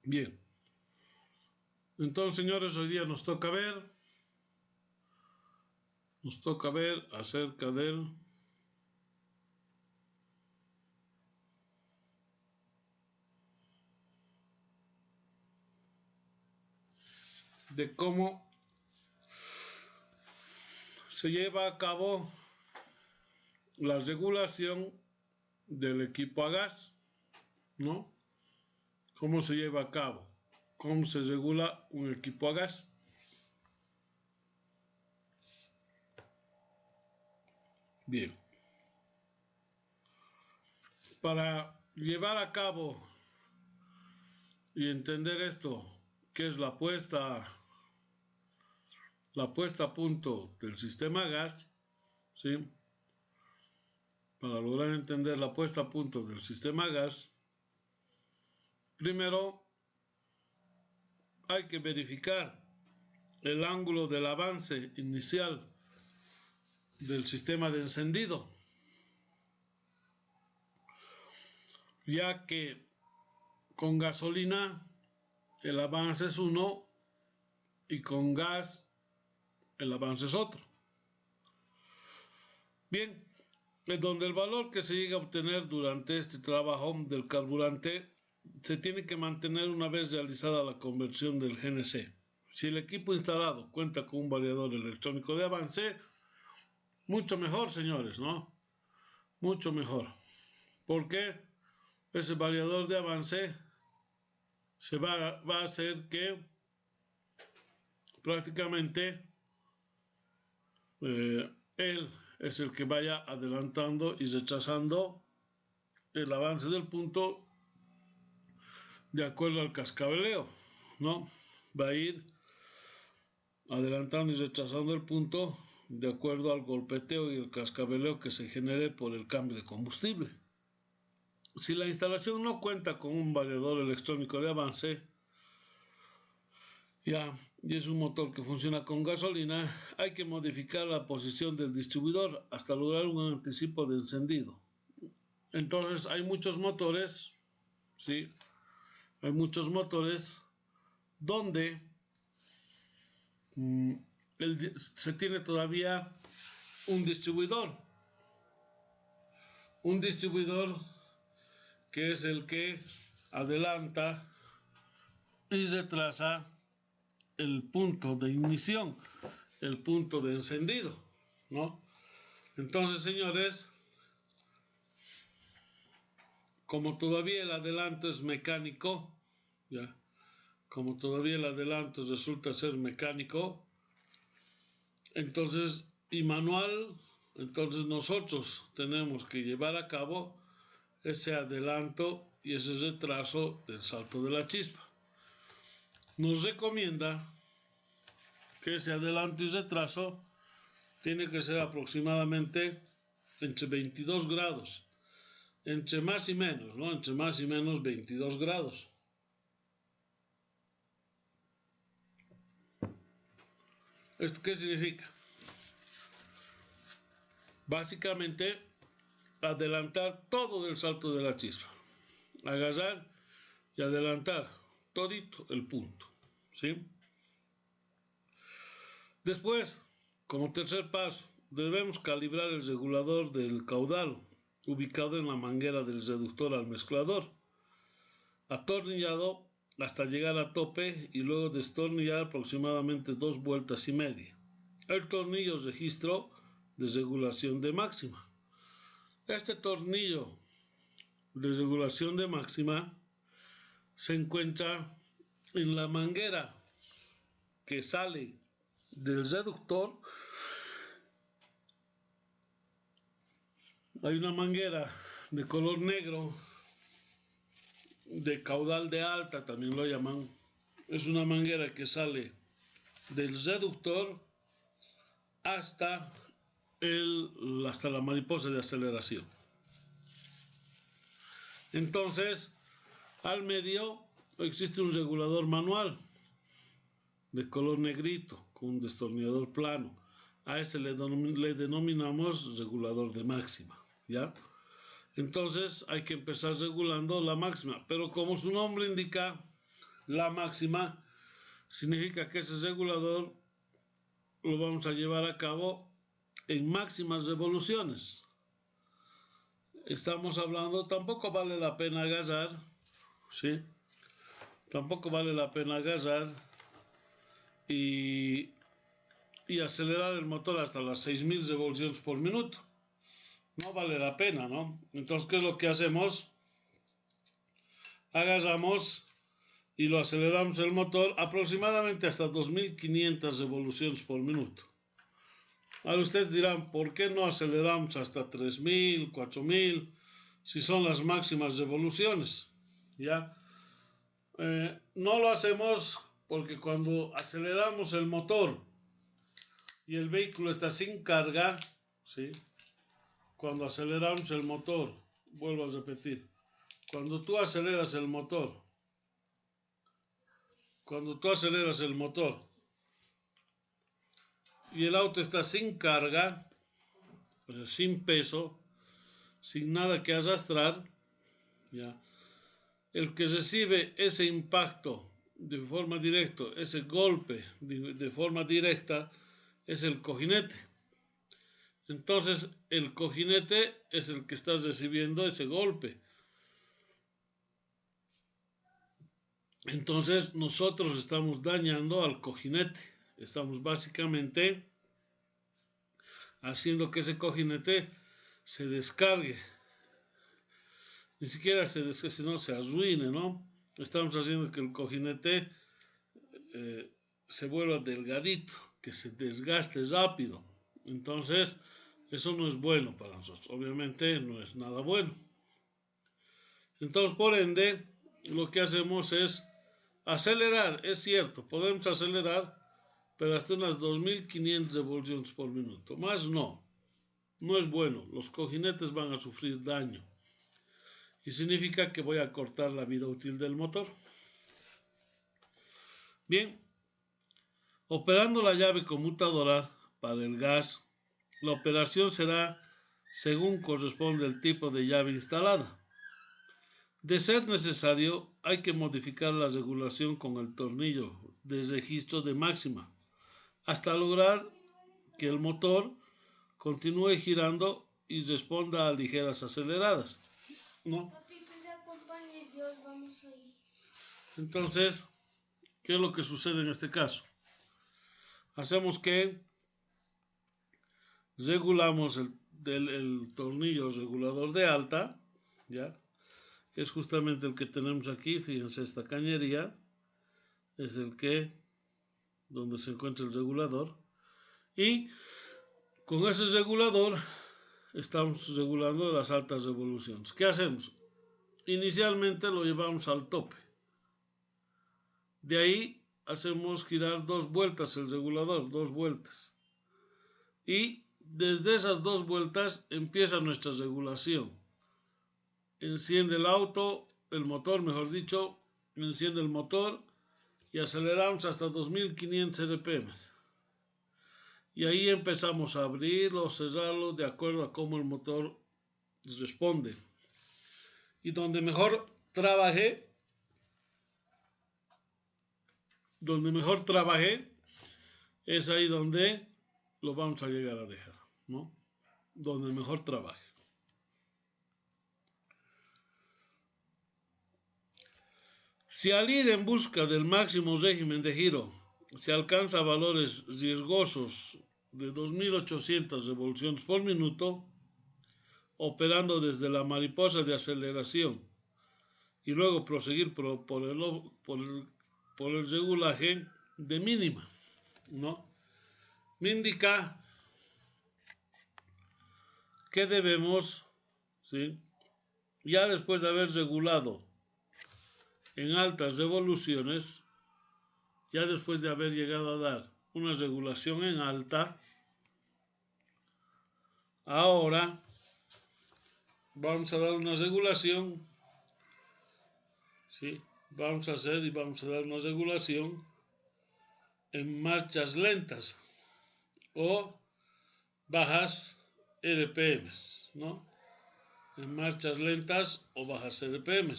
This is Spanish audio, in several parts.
Bien. Entonces, señores, hoy día nos toca ver acerca de cómo se lleva a cabo la regulación del equipo a gas, ¿no? ¿Cómo se lleva a cabo? ¿Cómo se regula un equipo a gas? Bien. Para llevar a cabo y entender esto, ¿qué es la puesta a punto del sistema gas? ¿Sí? Para lograr entender la puesta a punto del sistema gas, primero hay que verificar el ángulo del avance inicial del sistema de encendido, ya que con gasolina el avance es uno y con gas el avance es otro. Bien, es donde el valor que se llega a obtener durante este trabajo del carburante se tiene que mantener una vez realizada la conversión del GNC. Si el equipo instalado cuenta con un variador electrónico de avance, mucho mejor, señores, ¿no? Mucho mejor. Porque ese variador de avance va a hacer que prácticamente él es el que vaya adelantando y rechazando el avance del punto de acuerdo al cascabeleo, ¿no? Va a ir adelantando y rechazando el punto de acuerdo al golpeteo y el cascabeleo que se genere por el cambio de combustible. Si la instalación no cuenta con un variador electrónico de avance, y es un motor que funciona con gasolina, hay que modificar la posición del distribuidor hasta lograr un anticipo de encendido. Entonces hay muchos motores, ¿sí? Hay muchos motores donde se tiene todavía un distribuidor que es el que adelanta y retrasa el punto de ignición, el punto de encendido, ¿no? Entonces, señores, como todavía el adelanto es mecánico, ¿ya? Como todavía el adelanto resulta ser mecánico, entonces, y manual, entonces nosotros tenemos que llevar a cabo ese adelanto y ese retraso del salto de la chispa. Nos recomienda que ese adelanto y retraso tiene que ser aproximadamente entre 22 grados, entre más y menos, ¿no? Entre más y menos 22 grados. ¿Esto qué significa? Básicamente, adelantar todo del salto de la chispa. Agarrar y adelantar todito el punto, ¿sí? Después, como tercer paso, debemos calibrar el regulador del caudal, ubicado en la manguera del reductor al mezclador, atornillado hasta llegar a tope y luego destornillar aproximadamente 2 vueltas y media. El tornillo registro de regulación de máxima. Este tornillo de regulación de máxima se encuentra en la manguera que sale del reductor. Hay una manguera de color negro, de caudal de alta también lo llaman. Es una manguera que sale del reductor hasta la mariposa de aceleración. Entonces, al medio existe un regulador manual de color negrito con un destornillador plano. A ese le denominamos regulador de máxima, ¿ya? Entonces hay que empezar regulando la máxima, pero como su nombre indica, la máxima, significa que ese regulador lo vamos a llevar a cabo en máximas revoluciones. Estamos hablando, tampoco vale la pena agarrar, ¿sí? Tampoco vale la pena agarrar y acelerar el motor hasta las 6000 revoluciones por minuto. No vale la pena, ¿no? Entonces, ¿qué es lo que hacemos? Agarramos y lo aceleramos el motor aproximadamente hasta 2500 revoluciones por minuto. Ahora ustedes dirán, ¿por qué no aceleramos hasta 3000, 4000 si son las máximas revoluciones? ¿Ya? No lo hacemos porque cuando aceleramos el motor y el vehículo está sin carga, ¿sí? Cuando aceleramos el motor, vuelvo a repetir, cuando tú aceleras el motor y el auto está sin carga, o sea, sin peso, sin nada que arrastrar, ¿ya? El que recibe ese impacto de forma directa, ese golpe de forma directa, es el cojinete. Entonces, el cojinete es el que está recibiendo ese golpe. Entonces, nosotros estamos dañando al cojinete. Estamos básicamente haciendo que ese cojinete se descargue. Ni siquiera se descargue, sino se arruine, ¿no? Estamos haciendo que el cojinete se vuelva delgadito, que se desgaste rápido. Entonces, eso no es bueno para nosotros. Obviamente no es nada bueno. Entonces, por ende, lo que hacemos es acelerar. Es cierto, podemos acelerar, pero hasta unas 2500 revoluciones por minuto. Más no. No es bueno. Los cojinetes van a sufrir daño. Y significa que voy a cortar la vida útil del motor. Bien. Operando la llave conmutadora para el gas, la operación será según corresponde el tipo de llave instalada. De ser necesario, hay que modificar la regulación con el tornillo de registro de máxima, hasta lograr que el motor continúe girando y responda a ligeras aceleradas, ¿no? Papi, que le acompañe Dios, vamos a ir. Entonces, ¿qué es lo que sucede en este caso? Hacemos que regulamos el tornillo regulador de alta, ¿ya? Que es justamente el que tenemos aquí. Fíjense, esta cañería es donde se encuentra el regulador, y con ese regulador estamos regulando las altas revoluciones. ¿Qué hacemos? Inicialmente lo llevamos al tope, de ahí hacemos girar 2 vueltas el regulador, 2 vueltas, y desde esas 2 vueltas empieza nuestra regulación. Enciende el motor, mejor dicho, enciende el motor y aceleramos hasta 2500 RPM. Y ahí empezamos a abrirlo o cerrarlo de acuerdo a cómo el motor responde. Y donde mejor trabaje, es ahí donde lo vamos a llegar a dejar, ¿no? Donde mejor trabaje. Si al ir en busca del máximo régimen de giro se alcanza valores riesgosos de 2800 revoluciones por minuto, operando desde la mariposa de aceleración y luego proseguir por el regulaje de mínima, ¿no? Me indica que debemos, ¿sí?, ya después de haber regulado en altas revoluciones, ya después de haber llegado a dar una regulación en alta, ahora vamos a dar una regulación, ¿sí? Vamos a dar una regulación en marchas lentas o bajas RPM, ¿no? En marchas lentas o bajas RPM,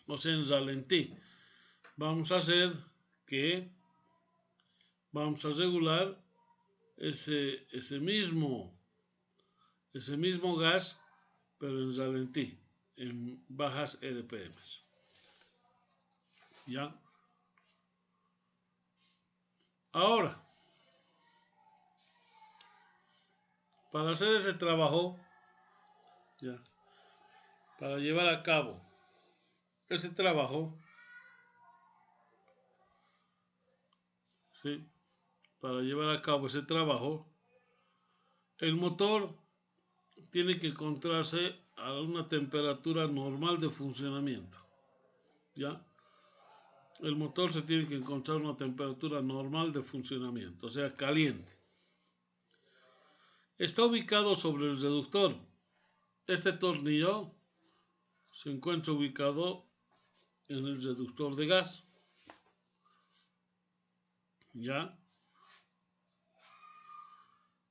o sea, en ralentí. vamos a hacer que vamos a regular ese mismo gas, pero en ralentí, en bajas RPMs. ¿Ya? Ahora, para hacer ese trabajo, ¿ya? Para llevar a cabo ese trabajo, ¿sí? Para llevar a cabo ese trabajo, el motor tiene que encontrarse a una temperatura normal de funcionamiento. ¿Ya? El motor se tiene que encontrar a una temperatura normal de funcionamiento, o sea, caliente. Está ubicado sobre el reductor. Este tornillo se encuentra ubicado en el reductor de gas. ¿Ya?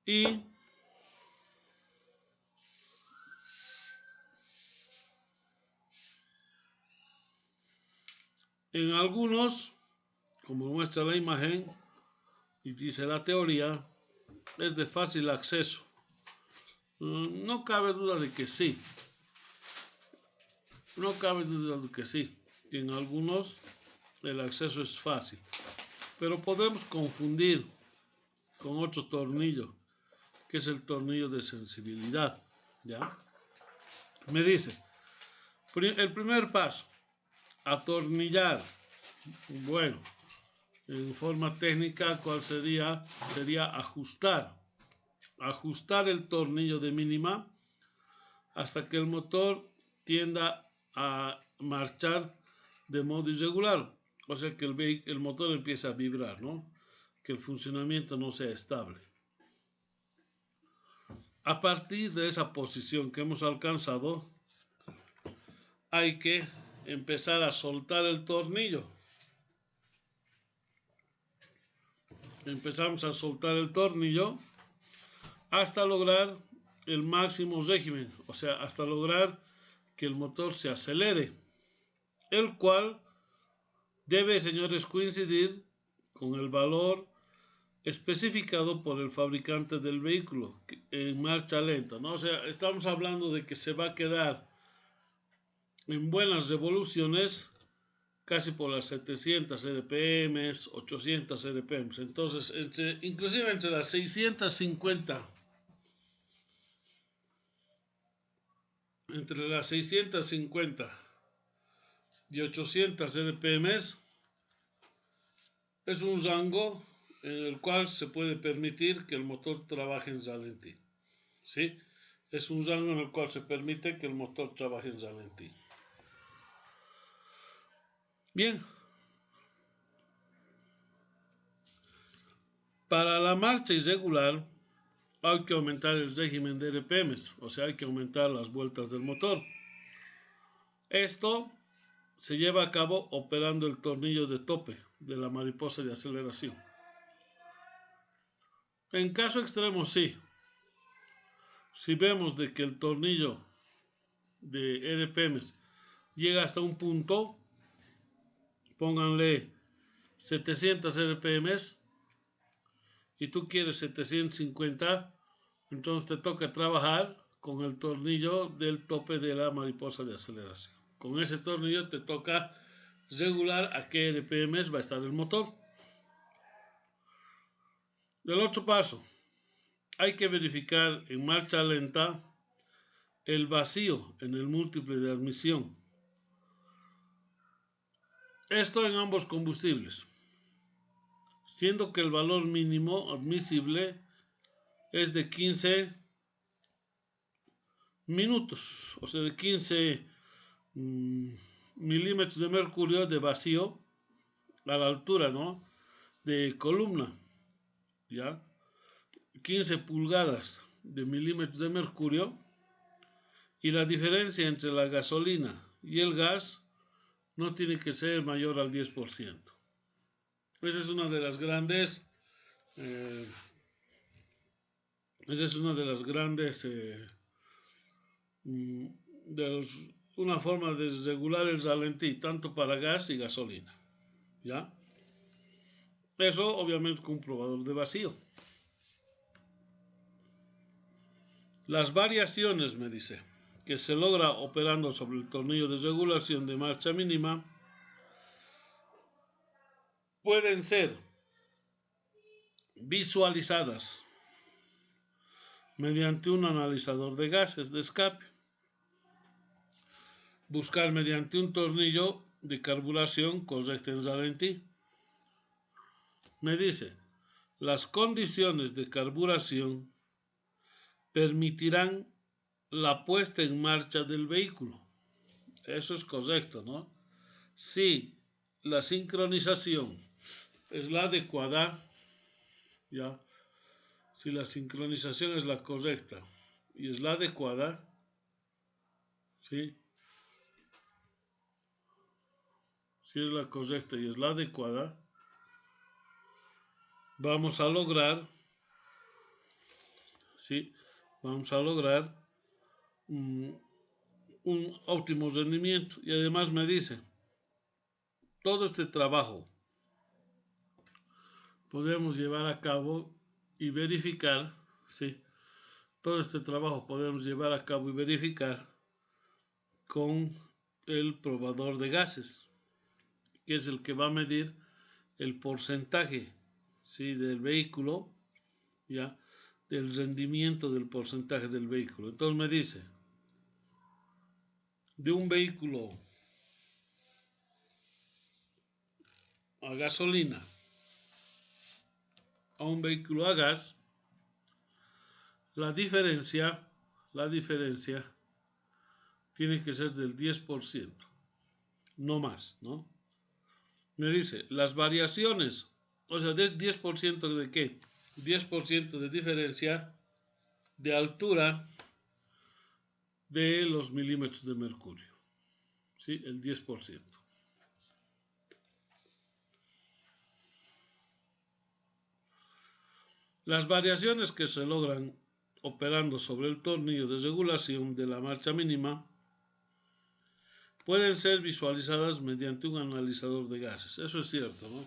Y en algunos, como muestra la imagen y dice la teoría, es de fácil acceso. No cabe duda de que sí. No cabe duda de que sí. Que en algunos el acceso es fácil. Pero podemos confundir con otro tornillo, que es el tornillo de sensibilidad. ¿Ya? Me dice, el primer paso, atornillar. Bueno, en forma técnica, ¿cuál sería? Sería ajustar. Ajustar el tornillo de mínima hasta que el motor tienda a marchar de modo irregular. O sea que el motor empieza a vibrar, ¿no? Que el funcionamiento no sea estable. A partir de esa posición que hemos alcanzado, hay que empezar a soltar el tornillo. Empezamos a soltar el tornillo hasta lograr el máximo régimen, o sea, hasta lograr que el motor se acelere, el cual debe, señores, coincidir con el valor especificado por el fabricante del vehículo en marcha lenta, ¿no? O sea, estamos hablando de que se va a quedar en buenas revoluciones casi por las 700 RPM, 800 RPM. Entonces, inclusive entre las 650, entre las 650 y 800 RPM es un rango en el cual se puede permitir que el motor trabaje en ralentí. ¿Sí? Es un rango en el cual se permite que el motor trabaje en ralentí. Bien. Para la marcha irregular hay que aumentar el régimen de RPMs, o sea, hay que aumentar las vueltas del motor. Esto se lleva a cabo operando el tornillo de tope de la mariposa de aceleración. En caso extremo, sí. Si vemos de que el tornillo de RPMs llega hasta un punto, pónganle 700 RPMs y tú quieres 750, entonces te toca trabajar con el tornillo del tope de la mariposa de aceleración. Con ese tornillo te toca regular a qué RPMs va a estar el motor. Del otro paso, hay que verificar en marcha lenta el vacío en el múltiple de admisión. Esto en ambos combustibles, siendo que el valor mínimo admisible es de 15 minutos, o sea, de 15 milímetros de mercurio de vacío a la altura, ¿no?, de columna, ¿ya? 15 pulgadas de milímetros de mercurio, y la diferencia entre la gasolina y el gas no tiene que ser mayor al 10%. Esa es una de las grandes una forma de regular el ralentí tanto para gas y gasolina. ¿ya? Eso obviamente con un probador de vacío. Las variaciones, me dice, que se logra operando sobre el tornillo de regulación de marcha mínima pueden ser visualizadas mediante un analizador de gases de escape, buscar mediante un tornillo de carburación correcta en ralentí. Me dice, las condiciones de carburación permitirán la puesta en marcha del vehículo. Eso es correcto, ¿no? Si la sincronización es la adecuada, ¿ya? Si la sincronización es la correcta y es la adecuada, ¿sí? Si es la correcta y es la adecuada, vamos a lograr, ¿sí? Vamos a lograr un óptimo rendimiento. Y además me dice, todo este trabajo podemos llevar a cabo y verificar, ¿sí? Todo este trabajo podemos llevar a cabo y verificar con el probador de gases, que es el que va a medir el porcentaje, ¿sí? Del vehículo, ¿ya? Del rendimiento del porcentaje del vehículo. Entonces me dice, de un vehículo a gasolina a un vehículo a gas, la diferencia tiene que ser del 10%, no más, ¿no? Me dice, las variaciones, o sea, ¿de 10% de qué? 10% de diferencia de altura de los milímetros de mercurio, ¿sí? El 10%. Las variaciones que se logran operando sobre el tornillo de regulación de la marcha mínima pueden ser visualizadas mediante un analizador de gases. Eso es cierto, ¿no?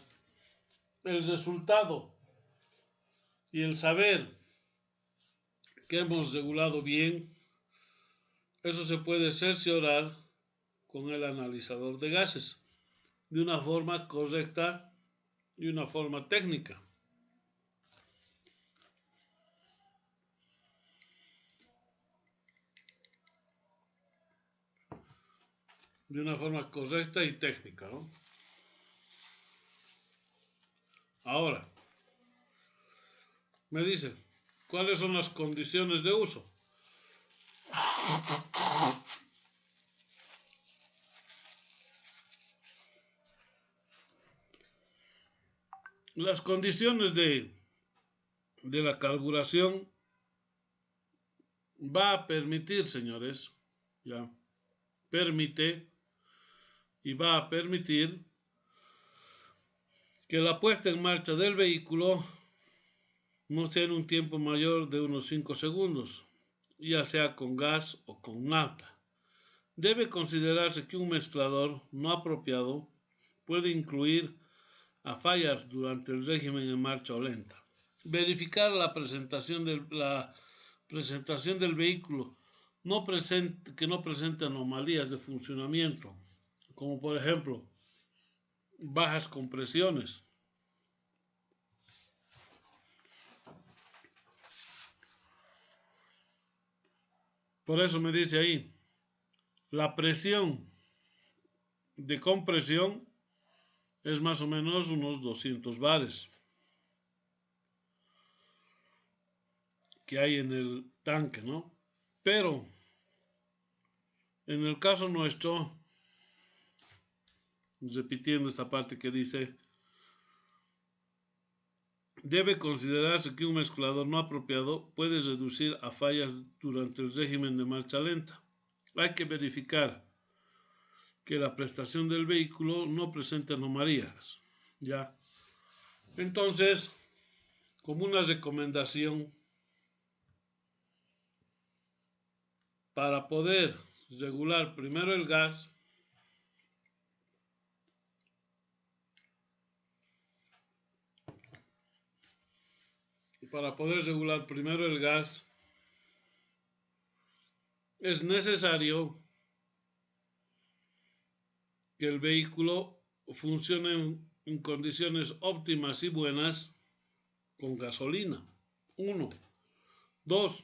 El resultado y el saber que hemos regulado bien, eso se puede cerciorar con el analizador de gases de una forma correcta y una forma técnica. De una forma correcta y técnica, ¿no? Ahora, me dice, ¿cuáles son las condiciones de uso? Las condiciones de la carburación va a permitir, señores, ya, permite y va a permitir que la puesta en marcha del vehículo no sea en un tiempo mayor de unos 5 segundos, ya sea con gas o con nafta. Debe considerarse que un mezclador no apropiado puede incluir a fallas durante el régimen en marcha o lenta. Verificar la presentación del vehículo que no presente anomalías de funcionamiento, como por ejemplo bajas compresiones. Por eso me dice ahí, la presión de compresión es más o menos unos 200 bares que hay en el tanque, ¿no? Pero en el caso nuestro, repitiendo esta parte que dice, debe considerarse que un mezclador no apropiado puede reducir a fallas durante el régimen de marcha lenta. Hay que verificar que la prestación del vehículo no presente anomalías, ¿ya? Entonces, como una recomendación para poder regular primero el gas, para poder regular primero el gas, es necesario que el vehículo funcione en condiciones óptimas y buenas con gasolina. 1. 2.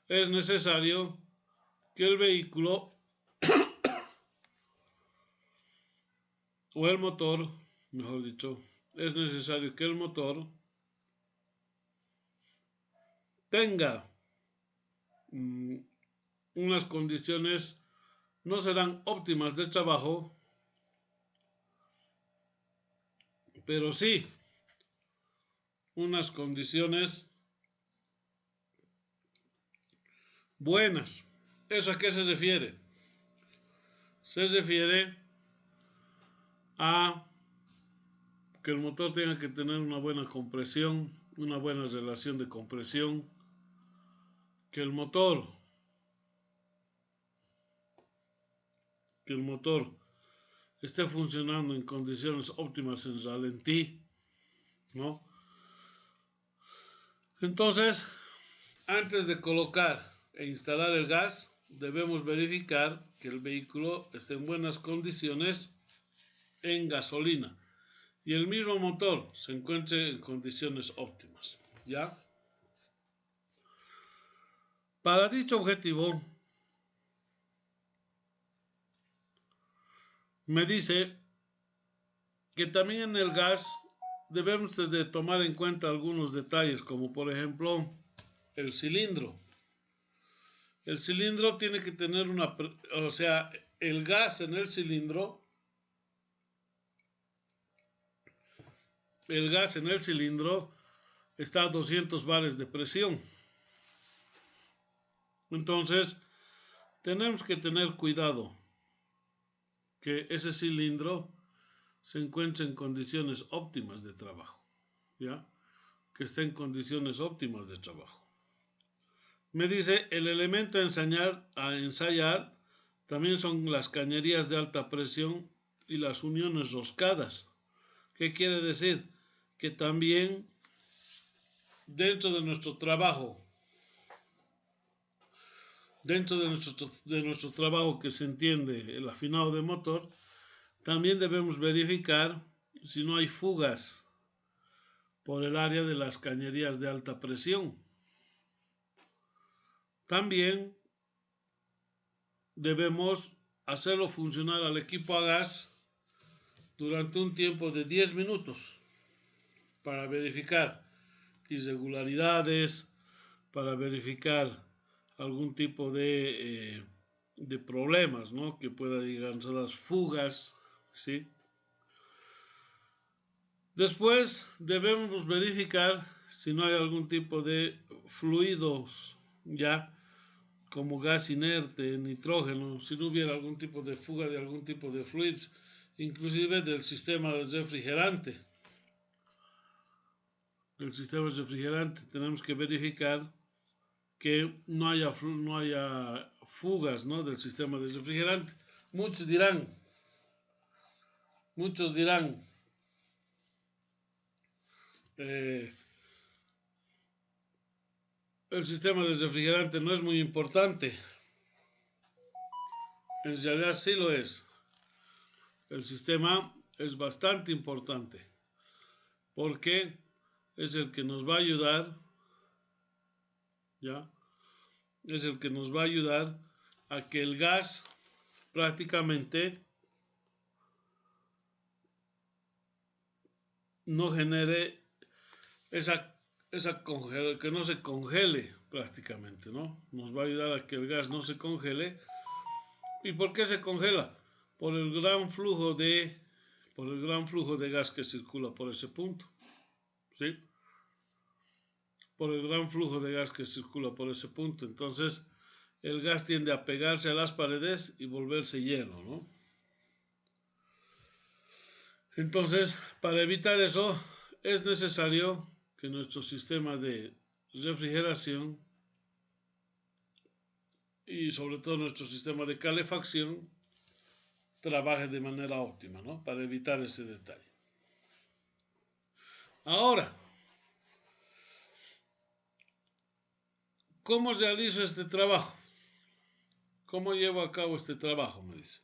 Es necesario que el vehículo o el motor, mejor dicho, es necesario que el motor tenga unas condiciones, no serán óptimas de trabajo, pero sí unas condiciones buenas. ¿Eso a qué se refiere? Se refiere a que el motor tenga que tener una buena compresión, una buena relación de compresión, que el motor esté funcionando en condiciones óptimas en ralentí, ¿no? Entonces, antes de colocar e instalar el gas, debemos verificar que el vehículo esté en buenas condiciones en gasolina y el mismo motor se encuentre en condiciones óptimas, ¿ya? Para dicho objetivo, me dice que también en el gas debemos de tomar en cuenta algunos detalles, como por ejemplo el cilindro. El cilindro tiene que tener o sea, el gas en el cilindro, está a 200 bares de presión. Entonces, tenemos que tener cuidado que ese cilindro se encuentre en condiciones óptimas de trabajo, ¿ya? Que esté en condiciones óptimas de trabajo. Me dice, el elemento a ensayar también son las cañerías de alta presión y las uniones roscadas. ¿Qué quiere decir? Que también dentro de nuestro trabajo, que se entiende el afinado de motor, también debemos verificar si no hay fugas por el área de las cañerías de alta presión. También debemos hacerlo funcionar al equipo a gas durante un tiempo de 10 minutos para verificar irregularidades, para verificar algún tipo de problemas, ¿no? Que pueda llegar a las fugas, ¿sí? Después debemos verificar si no hay algún tipo de fluidos, ya como gas inerte, nitrógeno, si no hubiera algún tipo de fuga de algún tipo de fluidos, inclusive del sistema del refrigerante. El sistema refrigerante tenemos que verificar que no haya fugas, ¿no? Del sistema de refrigerante. Muchos dirán, el sistema de refrigerante no es muy importante. En realidad sí lo es. El sistema es bastante importante porque es el que nos va a ayudar, ¿ya? Es el que nos va a ayudar a que el gas prácticamente no genere que no se congele prácticamente, ¿no? Nos va a ayudar a que el gas no se congele. ¿Y por qué se congela? Por el gran flujo de gas que circula por ese punto, ¿sí? Por el gran flujo de gas que circula por ese punto. Entonces, el gas tiende a pegarse a las paredes y volverse hielo, ¿no? Entonces, para evitar eso, es necesario que nuestro sistema de refrigeración y sobre todo nuestro sistema de calefacción trabaje de manera óptima, ¿no? Para evitar ese detalle. Ahora, ¿cómo realizo este trabajo? ¿Cómo llevo a cabo este trabajo? Me dice.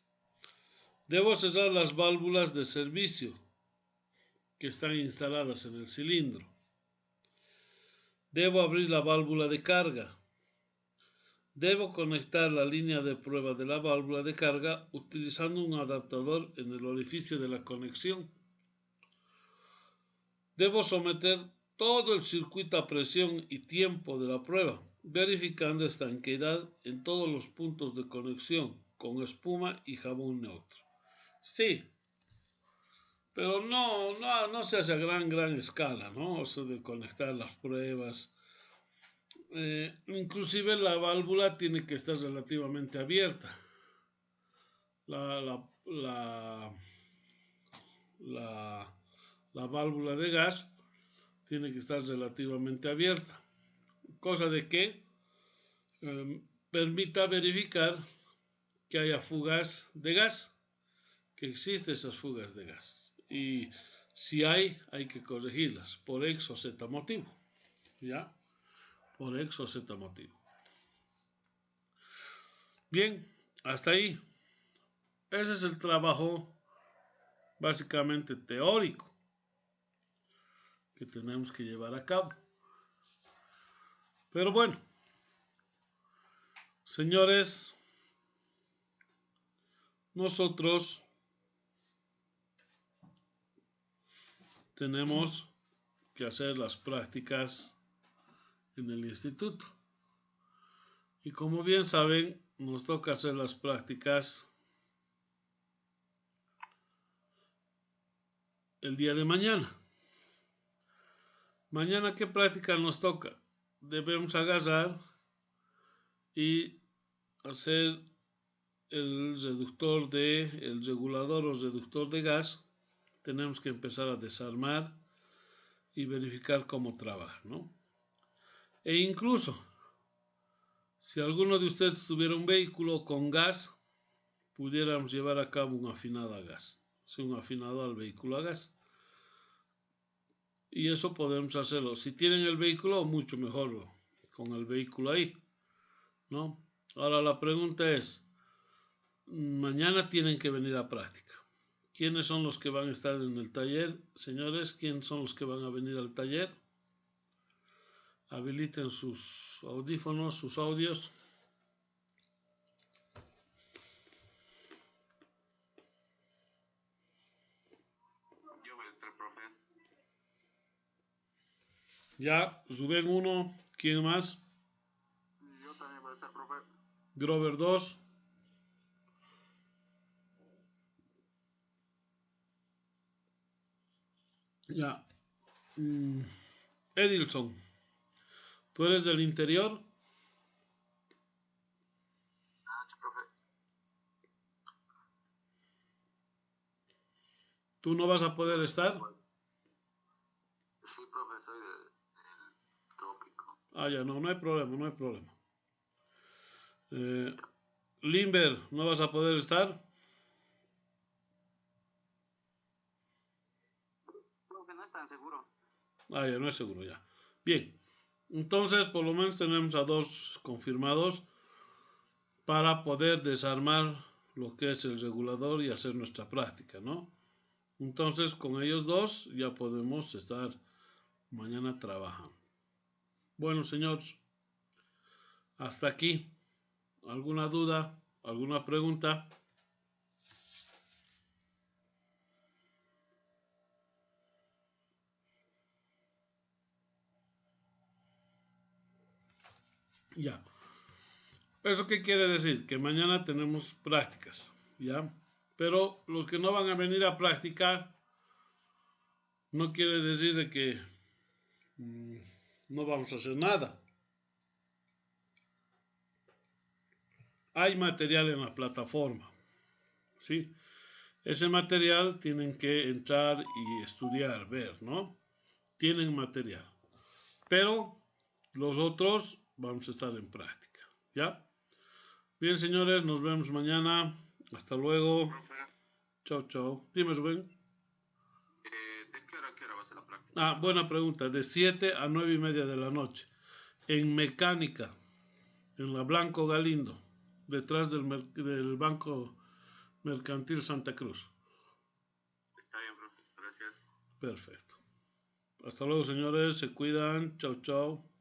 Debo cerrar las válvulas de servicio que están instaladas en el cilindro. Debo abrir la válvula de carga. Debo conectar la línea de prueba de la válvula de carga utilizando un adaptador en el orificio de la conexión. Debo someter todo el circuito a presión y tiempo de la prueba, verificando estanqueidad en todos los puntos de conexión con espuma y jabón neutro. Sí, pero no se hace a gran escala, ¿no? O sea, de conectar las pruebas. Inclusive la válvula tiene que estar relativamente abierta. La válvula de gas tiene que estar relativamente abierta, cosa de que permita verificar que haya fugas de gas, que existen esas fugas de gas, y si hay que corregirlas por X o Z motivo, ¿ya? Por X o Z motivo. Bien, hasta ahí. Ese es el trabajo básicamente teórico que tenemos que llevar a cabo. Pero bueno, señores, nosotros tenemos que hacer las prácticas en el instituto. Y como bien saben, nos toca hacer las prácticas el día de mañana. Mañana, ¿qué práctica nos toca? Debemos agarrar y hacer el regulador o reductor de gas. Tenemos que empezar a desarmar y verificar cómo trabaja, ¿no? E incluso, si alguno de ustedes tuviera un vehículo con gas, pudiéramos llevar a cabo un afinado a gas, un afinado al vehículo a gas. Y eso podemos hacerlo. Si tienen el vehículo, mucho mejor con el vehículo ahí, ¿no? Ahora la pregunta es, mañana tienen que venir a práctica. ¿Quiénes son los que van a estar en el taller? Señores, ¿quiénes son los que van a venir al taller? Habiliten sus audífonos, sus audios. Yo voy a estar, profe. Ya, Rubén 1, ¿quién más? Yo también voy a estar, profe. Grover 2. Ya. Edilson, ¿tú eres del interior? Profe. ¿Tú no vas a poder estar? Sí, profe, soy del trópico. Ah, ya, no hay problema, no hay problema. Limber, ¿no vas a poder estar? Profe, no es tan seguro. Ah, ya, no es seguro, ya. Bien, entonces por lo menos tenemos a 2 confirmados para poder desarmar lo que es el regulador y hacer nuestra práctica, ¿no? Entonces con ellos 2 ya podemos estar mañana trabajando. Bueno, señores, hasta aquí. ¿Alguna duda? ¿Alguna pregunta? Ya. ¿Eso qué quiere decir? Que mañana tenemos prácticas, ¿ya? Pero los que no van a venir a practicar no quiere decir de que no vamos a hacer nada. Hay material en la plataforma, ¿sí? Ese material tienen que entrar y estudiar, ver, ¿no? Tienen material. Pero los otros vamos a estar en práctica, ¿ya? Bien, señores, nos vemos mañana. Hasta luego. Profe, Chao, chao. Dime, Rubén. ¿de qué hora va a ser la práctica? Ah, buena pregunta. De 7 a 9 y media de la noche. En mecánica, en la Blanco Galindo, detrás del Banco Mercantil Santa Cruz. Está bien, profe. Gracias. Perfecto. Hasta luego, señores. Se cuidan. Chau, chau.